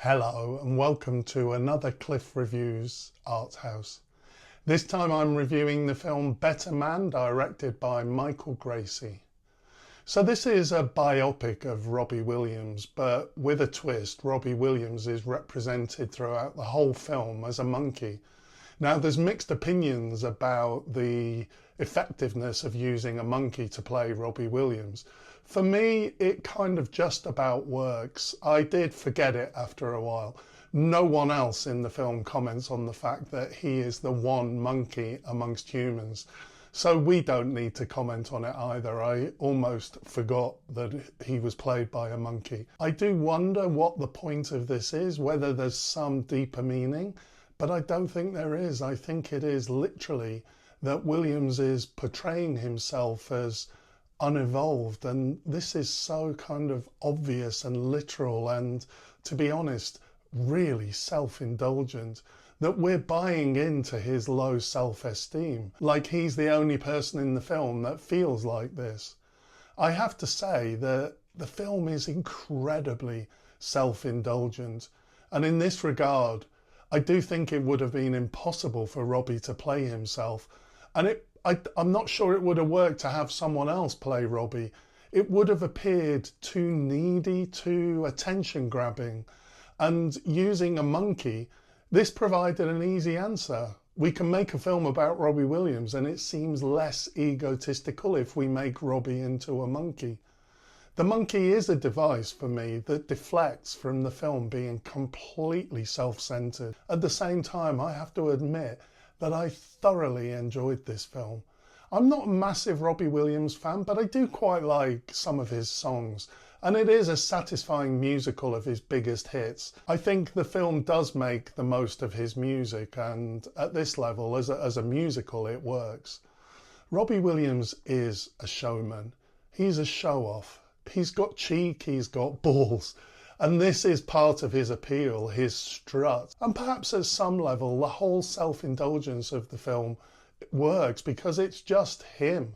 Hello and welcome to another Cliff Reviews Art House. This time I'm reviewing the film Better Man, directed by Michael Gracey. So this is a biopic of Robbie Williams, but with a twist. Robbie Williams is represented throughout the whole film as a monkey. Now there's mixed opinions about the effectiveness of using a monkey to play Robbie Williams. For me, it kind of just about works. I did forget it after a while. No one else in the film comments on the fact that he is the one monkey amongst humans. So we don't need to comment on it either. I almost forgot that he was played by a monkey. I do wonder what the point of this is, whether there's some deeper meaning, but I don't think there is. I think it is literally that Williams is portraying himself as unevolved, and this is so kind of obvious and literal and, to be honest, really self-indulgent that we're buying into his low self-esteem, like he's the only person in the film that feels like this. I have to say that the film is incredibly self-indulgent, and in this regard I do think it would have been impossible for Robbie to play himself, and I'm not sure it would have worked to have someone else play Robbie. It would have appeared too needy, too attention grabbing, and using a monkey, this provided an easy answer. We can make a film about Robbie Williams and it seems less egotistical if we make Robbie into a monkey. The monkey is a device for me that deflects from the film being completely self-centered. At the same time, I have to admit that I thoroughly enjoyed this film. I'm not a massive Robbie Williams fan, but I do quite like some of his songs, and it is a satisfying musical of his biggest hits. I think the film does make the most of his music, and at this level, as a musical, it works. Robbie Williams is a showman. He's a show-off. He's got cheek, he's got balls. And this is part of his appeal, his strut. And perhaps at some level, the whole self-indulgence of the film works because it's just him.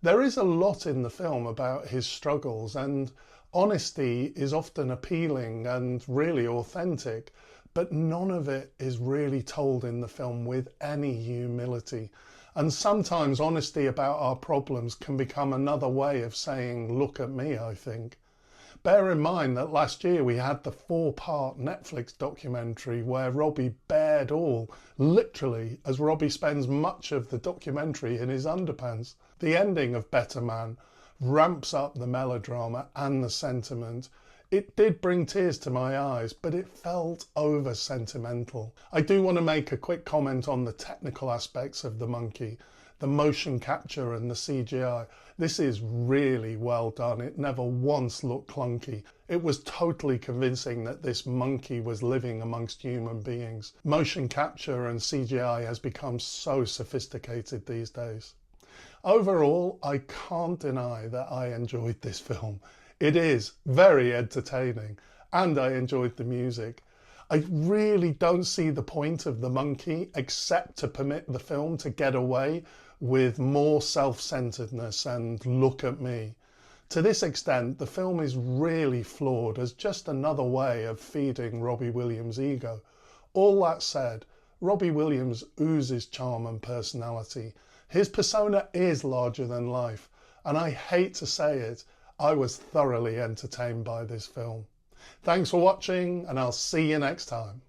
There is a lot in the film about his struggles, and honesty is often appealing and really authentic, but none of it is really told in the film with any humility. And sometimes honesty about our problems can become another way of saying, look at me, I think. Bear in mind that last year we had the 4-part Netflix documentary where Robbie bared all, literally, as Robbie spends much of the documentary in his underpants. The ending of Better Man ramps up the melodrama and the sentiment. It did bring tears to my eyes, but it felt over sentimental. I do want to make a quick comment on the technical aspects of the monkey. The motion capture and the CGI. This is really well done. It never once looked clunky. It was totally convincing that this monkey was living amongst human beings. Motion capture and CGI has become so sophisticated these days. Overall, I can't deny that I enjoyed this film. It is very entertaining and I enjoyed the music. I really don't see the point of the monkey except to permit the film to get away with more self-centeredness and look at me. To this extent, the film is really flawed as just another way of feeding Robbie Williams' ego. All that said, Robbie Williams oozes charm and personality. His persona is larger than life, and I hate to say it, I was thoroughly entertained by this film. Thanks for watching, and I'll see you next time.